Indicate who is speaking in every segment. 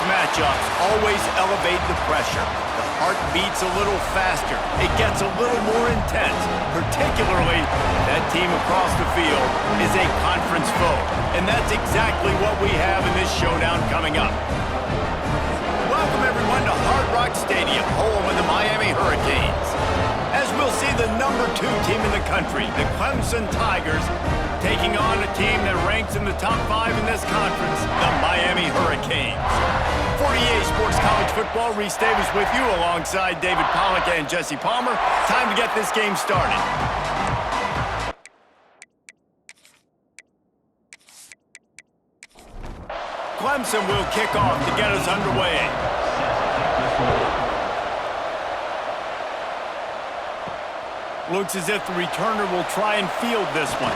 Speaker 1: matchups always elevate the pressure. The heart beats a little faster. It gets a little more intense, particularly if that team across the field is a conference foe. And that's exactly what we have in this showdown coming up. Welcome, everyone, to Hard Rock Stadium, home of the Miami Hurricanes. As we'll see the number 2 team in the country, the Clemson Tigers, taking on a team that ranks in the top 5 in this conference, the Miami Hurricanes. For EA Sports College Football, Reese Davis with you alongside David Pollack and Jesse Palmer. Time to get this game started. Clemson will kick off to get us underway. Looks as if the returner will try and field this one.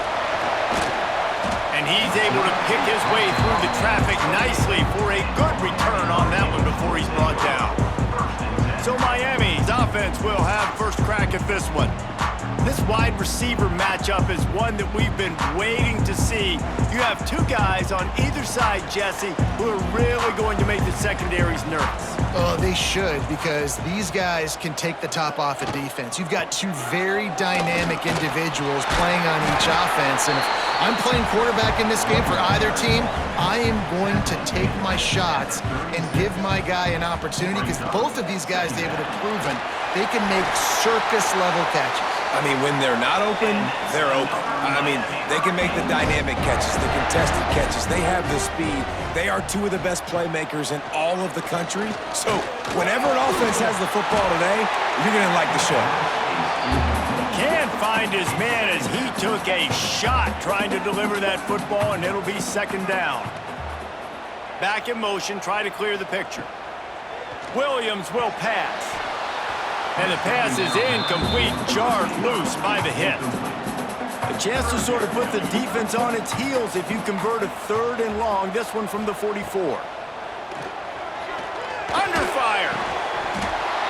Speaker 1: And he's able to pick his way through the traffic nicely for a good return on that one before he's brought down. So Miami's offense will have first crack at this one. This wide receiver matchup is one that we've been waiting to see. You have 2 guys on either side, Jesse, who are really going to make the secondaries nervous.
Speaker 2: Oh, they should, because these guys can take the top off of defense. You've got 2 very dynamic individuals playing on each offense, and if I'm playing quarterback in this game for either team, I am going to take my shots and give my guy an opportunity, because both of these guys, David, have proven they can make circus-level catches.
Speaker 3: I mean, when they're not open, they're open. I mean, they can make the dynamic catches, the contested catches. They have the speed. They are 2 of the best playmakers in all of the country. So whenever an offense has the football today, you're going to like the show.
Speaker 1: Can't find his man as he took a shot trying to deliver that football, and it'll be second down. Back in motion, try to clear the picture. Williams will pass. And the pass is incomplete, jarred loose by the hit. A chance to sort of put the defense on its heels if you convert a 3rd and long. This one from the 44. Under fire.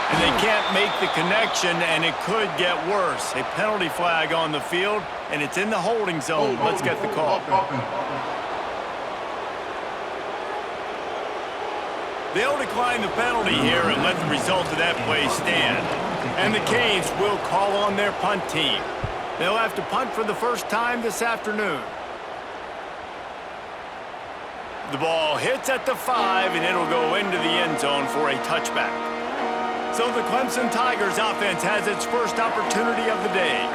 Speaker 1: And they can't make the connection, and it could get worse. A penalty flag on the field, and it's in the holding zone. Let's get the call. They'll decline the penalty here and let the result of that play stand. And the Canes will call on their punt team. They'll have to punt for the first time this afternoon. The ball hits at the 5, and it'll go into the end zone for a touchback. So the Clemson Tigers offense has its first opportunity of the day.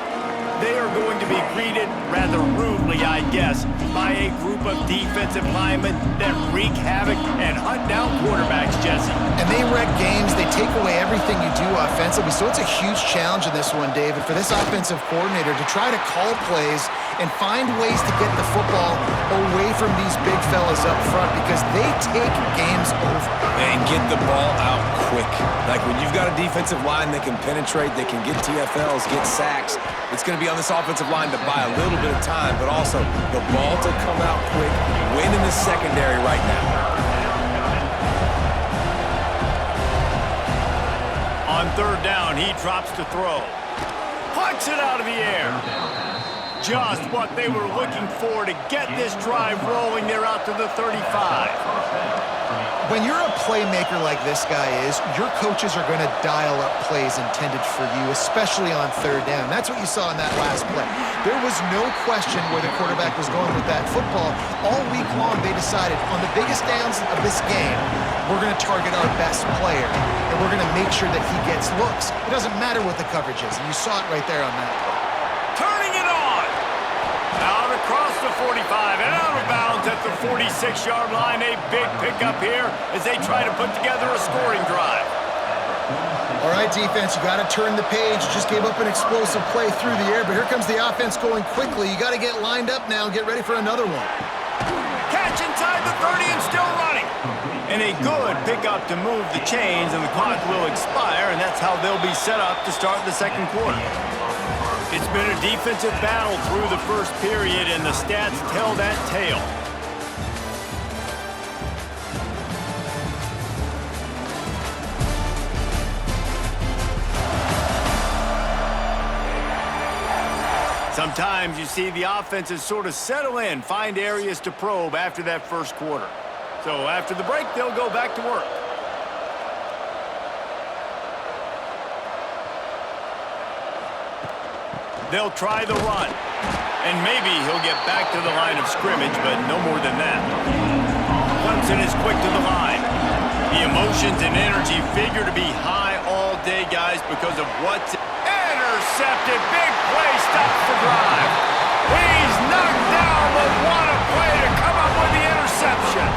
Speaker 1: They are going to be greeted rather rudely, I guess, by a group of defensive linemen that wreak havoc and hunt down quarterbacks, Jesse.
Speaker 2: And they wreck games. They take away everything you do offensively. So it's a huge challenge in this one, David, for this offensive coordinator to try to call plays and find ways to get the football away from these big fellas up front, because they take games over.
Speaker 3: And get the ball out quick. Like when you've got a defensive line that can penetrate, they can get TFLs, get sacks, it's going to be on this offensive line to buy a little bit of time, but also the ball to come out quick, win in the secondary right now.
Speaker 1: On 3rd down, he drops to throw. Punts it out of the air. Just what they were looking for to get this drive rolling. They're out to the 35.
Speaker 2: When you're a playmaker like this guy is, your coaches are going to dial up plays intended for you, especially on 3rd down. That's what you saw in that last play. There was no question where the quarterback was going with that football. All week long, they decided on the biggest downs of this game, we're going to target our best player, and we're going to make sure that he gets looks. It doesn't matter what the coverage is, and you saw it right there on that play.
Speaker 1: Turning it on. Out across the 45 and out of bounds at the 46-yard line. A big pickup here as they try to put together a scoring drive.
Speaker 2: All right, defense, you got to turn the page. Just gave up an explosive play through the air, but here comes the offense going quickly. You got to get lined up now and get ready for another one.
Speaker 1: Catch inside the 30 and still running. And a good pickup to move the chains, and the clock will expire, and that's how they'll be set up to start the second quarter. It's been a defensive battle through the first period, and the stats tell that tale. Sometimes you see the offenses sort of settle in, find areas to probe after that first quarter. So after the break, they'll go back to work. They'll try the run. And maybe he'll get back to the line of scrimmage, but no more than that. Clemson is quick to the line. The emotions and energy figure to be high all day, guys, because of what's intercepted. Big play, stops the drive. He's knocked down, but what a play to come up with the interception.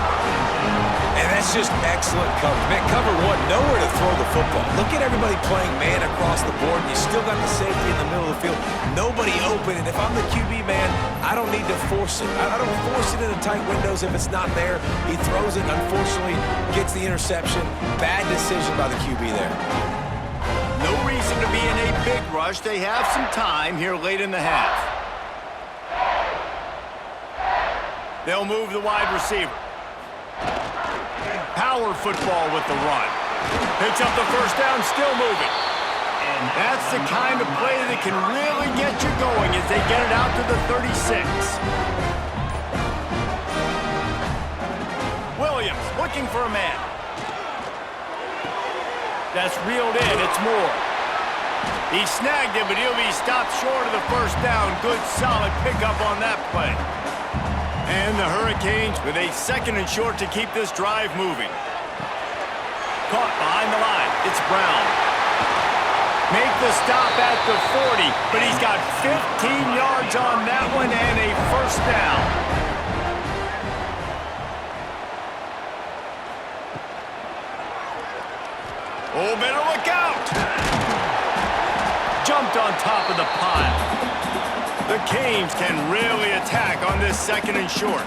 Speaker 3: And that's just excellent coverage. Man, cover one, nowhere to throw the football. Look at everybody playing man across the board, and you still got the safety in the middle of the field. Nobody open, and if I'm the QB, man, I don't need to force it. I don't force it into tight windows if it's not there. He throws it, unfortunately, gets the interception. Bad decision by the QB there.
Speaker 1: No reason to be in a big rush. They have some time here late in the half. They'll move the wide receiver. Power football with the run. Picks up the first down, still moving. That's the kind of play that can really get you going as they get it out to the 36. Williams looking for a man. That's reeled in, it's Moore. He snagged it, but he'll be stopped short of the first down. Good, solid pickup on that play. And the Hurricanes with a 2nd and short to keep this drive moving. Caught behind the line. It's Brown. Make the stop at the 40, but he's got 15 yards on that one and a first down. Oh, better look out. Jumped on top of the pile. The Canes can really attack on this 2nd and short.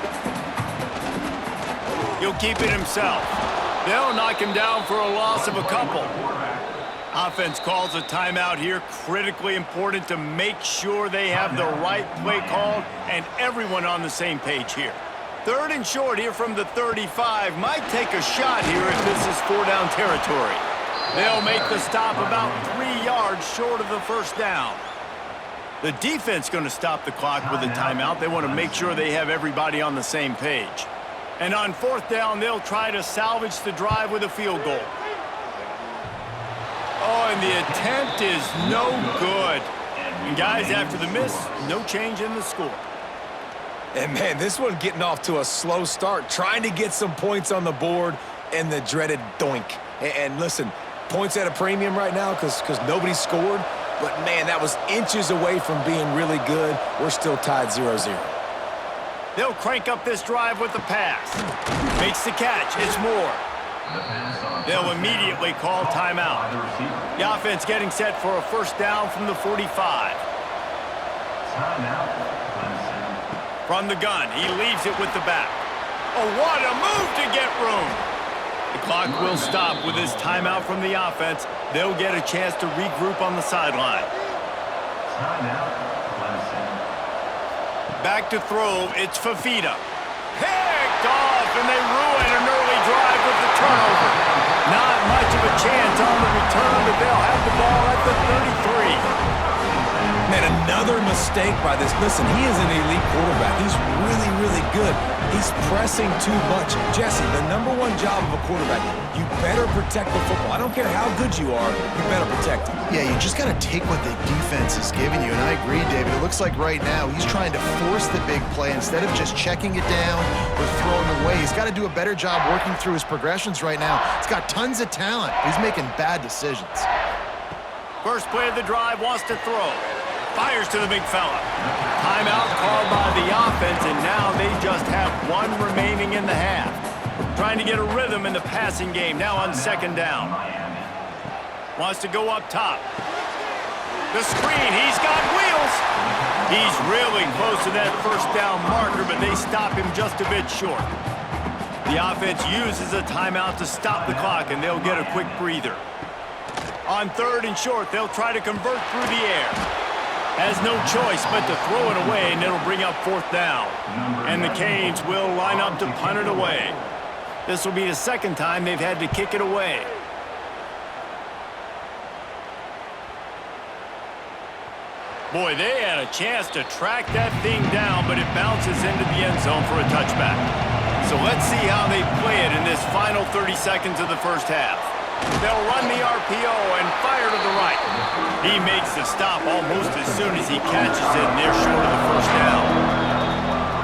Speaker 1: He'll keep it himself. They'll knock him down for a loss of a couple. Offense calls a timeout here. Critically important to make sure they have the right play called and everyone on the same page here. 3rd and short here from the 35. Might take a shot here if this is 4-down territory. They'll make the stop about 3 yards short of the first down. The defense going to stop the clock with a timeout. They want to make sure they have everybody on the same page. And on 4th down, they'll try to salvage the drive with a field goal. Oh, and the attempt is no good. And guys, after the miss, no change in the score.
Speaker 3: And man, this one getting off to a slow start, trying to get some points on the board, and the dreaded doink. And listen, points at a premium right now because nobody scored. But, man, that was inches away from being really good. We're still tied 0-0.
Speaker 1: They'll crank up this drive with the pass. Makes the catch. It's Moore. They'll immediately call timeout. The offense getting set for a first down from the 45. From the gun, he leaves it with the back. Oh, what a move to get room. The clock will stop with this timeout from the offense. They'll get a chance to regroup on the sideline. Back to throw, it's Fafita. Picked off, and they ruin an early drive with the turnover. Not much of a chance on the return, but they'll have the ball at the 33.
Speaker 3: Man, another mistake by this. Listen, he is an elite quarterback. He's really, really good. He's pressing too much. Jesse, the #1 job of a quarterback, you better protect the football. I don't care how good you are, you better protect it.
Speaker 2: Yeah, you just got to take what the defense is giving you, and I agree, David. It looks like right now he's trying to force the big play instead of just checking it down or throwing away. He's got to do a better job working through his progressions right now. He's got tons of talent. He's making bad decisions.
Speaker 1: First play of the drive, wants to throw. Fires to the big fella. Timeout called by the offense, and now they just have one remaining in the half. Trying to get a rhythm in the passing game, now on 2nd down. Wants to go up top. The screen, he's got wheels. He's really close to that first down marker, but they stop him just a bit short. The offense uses a timeout to stop the clock, and they'll get a quick breather. On 3rd and short, they'll try to convert through the air. Has no choice but to throw it away, and it'll bring up 4th down. And the Canes will line up to punt it away. This will be the 2nd time they've had to kick it away. Boy, they had a chance to track that thing down, but it bounces into the end zone for a touchback. So let's see how they play it in this final 30 seconds of the first half. They'll run the RPO and fire to the right. He makes the stop almost as soon as he catches it, and they're short of the first down.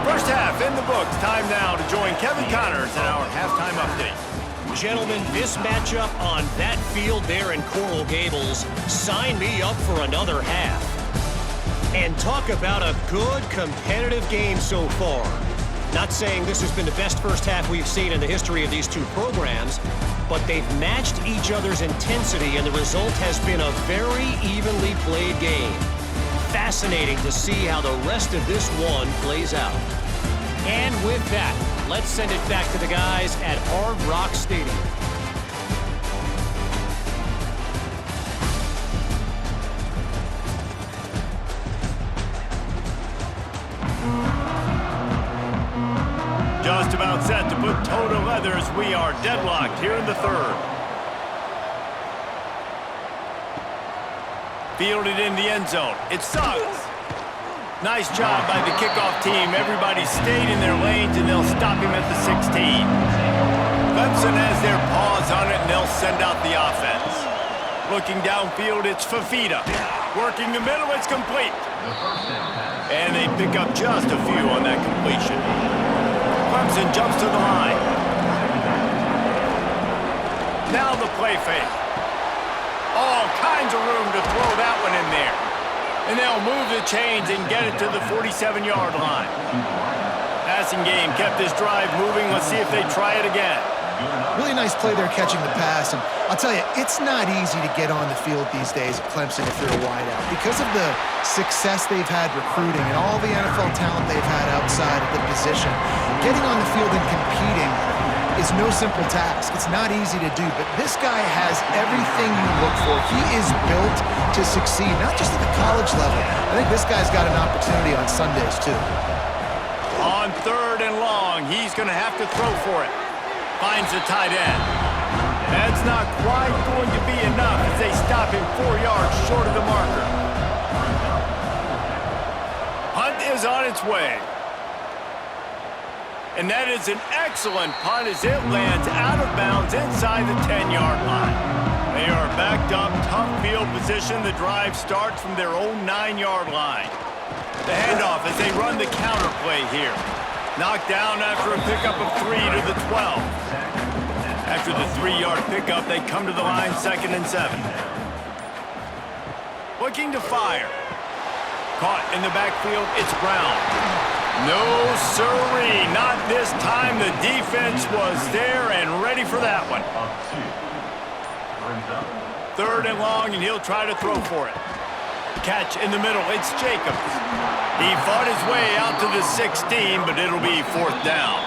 Speaker 1: First half in the books. Time now to join Kevin Connors in our halftime update.
Speaker 4: Gentlemen, this matchup on that field there in Coral Gables, sign me up for another half. And talk about a good competitive game so far. Not saying this has been the best first half we've seen in the history of these two programs, but they've matched each other's intensity, and the result has been a very evenly played game. Fascinating to see how the rest of this one plays out. And with that, let's send it back to the guys at Hard Rock Stadium.
Speaker 1: Just about set to put toe to leather as we are deadlocked here in the third. Fielded in the end zone. It's Suggs. Nice job by the kickoff team. Everybody stayed in their lanes, and they'll stop him at the 16. Clemson has their paws on it, and they'll send out the offense. Looking downfield, it's Fafita. Working the middle, it's complete. And they pick up just a few on that completion. Clemson jumps to the line. Now the play fake. All kinds of room to throw that one in there. And they'll move the chains and get it to the 47-yard line. Passing game kept this drive moving. Let's see if they try it again.
Speaker 2: Really nice play there catching the pass. And I'll tell you, it's not easy to get on the field these days at Clemson if you're a wideout. Because of the success they've had recruiting and all the NFL talent they've had outside of the position, getting on the field and competing is no simple task. It's not easy to do, but this guy has everything you look for. He is built to succeed, not just at the college level. I think this guy's got an opportunity on Sundays, too.
Speaker 1: On third and long, he's going to have to throw for it. Finds the tight end. That's not quite going to be enough as they stop him 4 yards short of the marker. Punt is on its way. And that is an excellent punt as it lands out of bounds inside the 10-yard line. They are backed up, tough field position. The drive starts from their own 9-yard line. The handoff as they run the counter play here. Knocked down after a pickup of 3 to the 12. After the 3-yard pickup, they come to the line 2nd and 7. Looking to fire. Caught in the backfield, it's Brown. No sirree, not this time. The defense was there and ready for that one. 3rd and long, and he'll try to throw for it. Catch in the middle, it's Jacobs. He fought his way out to the 16, but it'll be 4th down.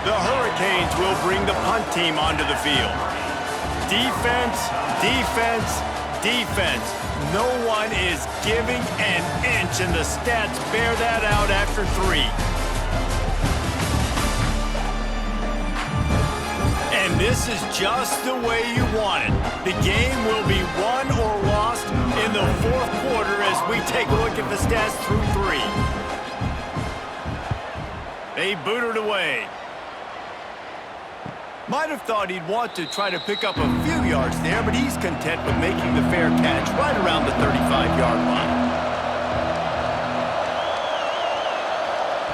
Speaker 1: The Hurricanes will bring the punt team onto the field. Defense, defense, defense. No one is giving an inch, and the stats bear that out after 3. And this is just the way you want it. The game will be won or lost in the 4th quarter as we take a look at the stats through 3. They boot it away. Might have thought he'd want to try to pick up a few yards there, but he's content with making the fair catch right around the 35-yard line.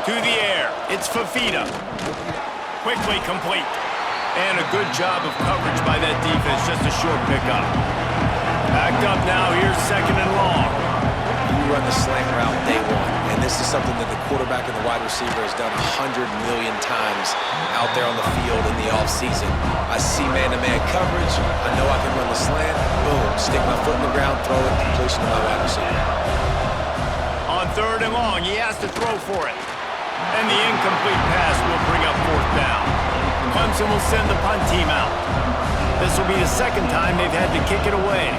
Speaker 1: To the air, it's Fafita. Quickly complete. And a good job of coverage by that defense, just a short pickup. Backed up now, here's 2nd and long.
Speaker 3: You run the slant route day one, and this is something that the quarterback and the wide receiver has done 100 million times out there on the field in the offseason. I see man-to-man coverage. I know I can run the slant. Boom, stick my foot in the ground, throw it, completion to my wide receiver.
Speaker 1: On 3rd and long, he has to throw for it. And the incomplete pass will bring up 4th down. Clemson will send the punt team out. This will be the 2nd time they've had to kick it away.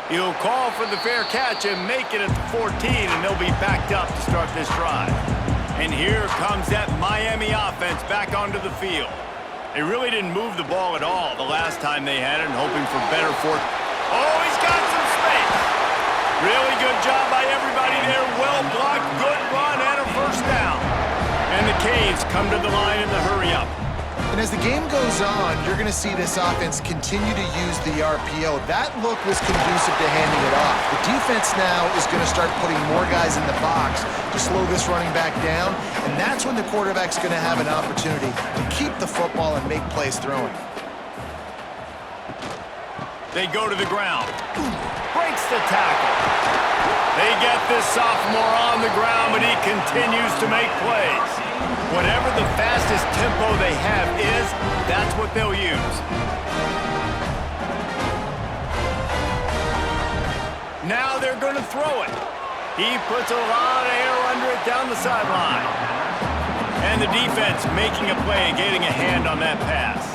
Speaker 1: He'll call for the fair catch and make it at the 14, and they'll be backed up to start this drive. And here comes that Miami offense back onto the field. They really didn't move the ball at all the last time they had it, and hoping for better fortune. Oh, he's got some space. Really good job by everybody there. Well blocked, good run, and a first down. And the Canes come to the line in the hurry-up.
Speaker 2: And as the game goes on, you're going to see this offense continue to use the RPO. That look was conducive to handing it off. The defense now is going to start putting more guys in the box to slow this running back down, and that's when the quarterback's going to have an opportunity to keep the football and make plays throwing.
Speaker 1: They go to the ground. Breaks the tackle. They get this sophomore on the ground, but he continues to make plays. Whatever the fastest tempo they have is, that's what they'll use. Now they're going to throw it. He puts a lot of air under it down the sideline. And the defense making a play, getting a hand on that pass.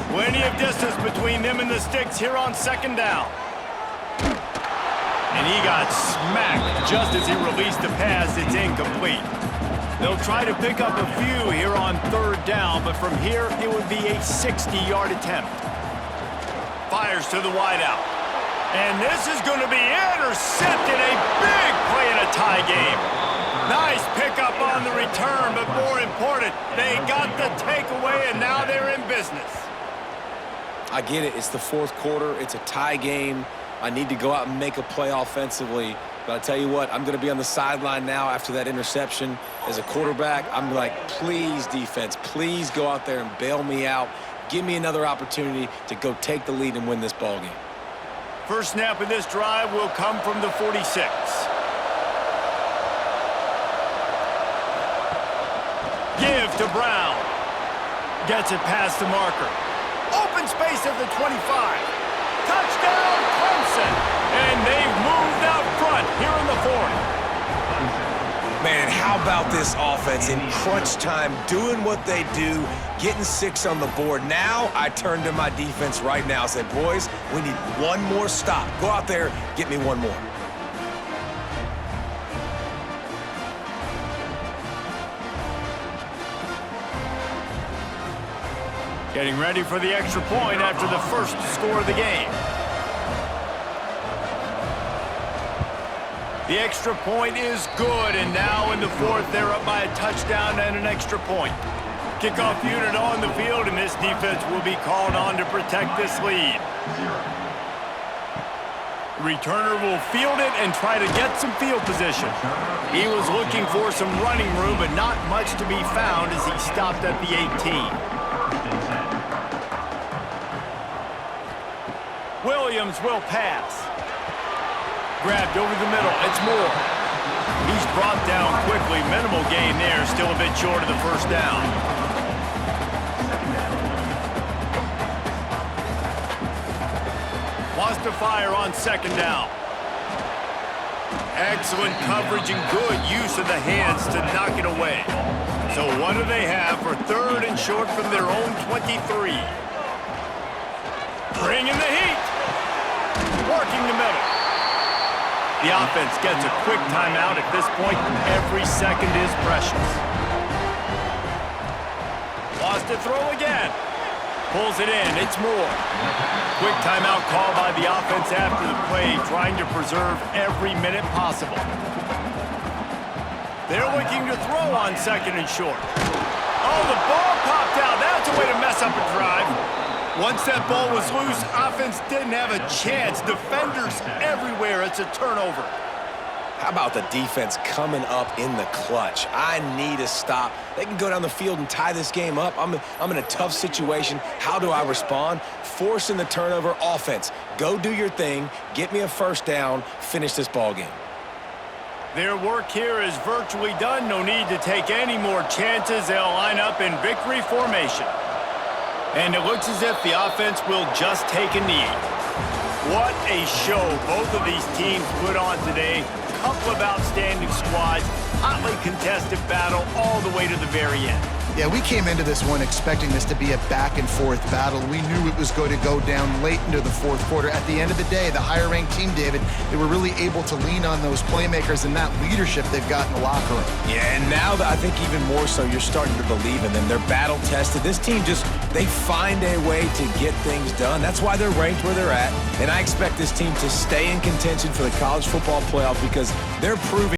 Speaker 1: Plenty of distance between them and the sticks here on second down. And he got smacked just as he released the pass. It's incomplete. They'll try to pick up a few here on third down, but from here, it would be a 60-yard attempt. Fires to the wideout. And this is going to be intercepted. A big play in a tie game. Nice pickup on the return, but more important, they got the takeaway, and now they're in business.
Speaker 3: I get it. It's the fourth quarter. It's a tie game. I need to go out and make a play offensively. But I'll tell you what, I'm going to be on the sideline now after that interception. As a quarterback, I'm like, please, defense, please go out there and bail me out. Give me another opportunity to go take the lead and win this ball game.
Speaker 1: First snap of this drive will come from the 46. Give to Brown. Gets it past the marker. Open space at the 25. Touchdown, Clemson. And they've moved out front here in the fourth.
Speaker 3: Man, how about this offense in crunch time, doing what they do, getting 6 on the board. Now I turn to my defense right now and say, boys, we need one more stop. Go out there, get me one more.
Speaker 1: Getting ready for the extra point after the first score of the game. The extra point is good, and now in the fourth, they're up by a touchdown and an extra point. Kickoff unit on the field, and this defense will be called on to protect this lead. Returner will field it and try to get some field position. He was looking for some running room, but not much to be found as he stopped at the 18. Williams will pass. Grabbed over the middle. It's Moore. He's brought down quickly. Minimal gain there. Still a bit short of the first down. Wants to fire on second down. Excellent coverage and good use of the hands to knock it away. So what do they have for third and short from their own 23? Bringing the heat. Working the middle. The offense gets a quick timeout at this point. Every second is precious. Lost to throw again. Pulls it in. It's Moore. Quick timeout call by the offense after the play, trying to preserve every minute possible. They're looking to throw on second and short. Oh, the ball popped out. That's a way to mess up a drive. Once that ball was loose, offense didn't have a chance. Defenders everywhere. It's a turnover.
Speaker 3: How about the defense coming up in the clutch? I need a stop. They can go down the field and tie this game up. I'm in a tough situation. How do I respond? Forcing the turnover. Offense, go do your thing. Get me a first down. Finish this ball game.
Speaker 1: Their work here is virtually done. No need to take any more chances. They'll line up in victory formation. And it looks as if the offense will just take a knee. What a show both of these teams put on today. couple of outstanding squads, hotly contested battle all the way to the very end.
Speaker 2: Yeah, we came into this one expecting this to be a back-and-forth battle. We knew it was going to go down late into the fourth quarter. At the end of the day, the higher-ranked team, David, they were really able to lean on those playmakers and that leadership they've got in the locker room.
Speaker 3: Yeah, and now I think even more so, you're starting to believe in them. They're battle-tested. This team they find a way to get things done. That's why they're ranked where they're at. And I expect this team to stay in contention for the college football playoff because they're proving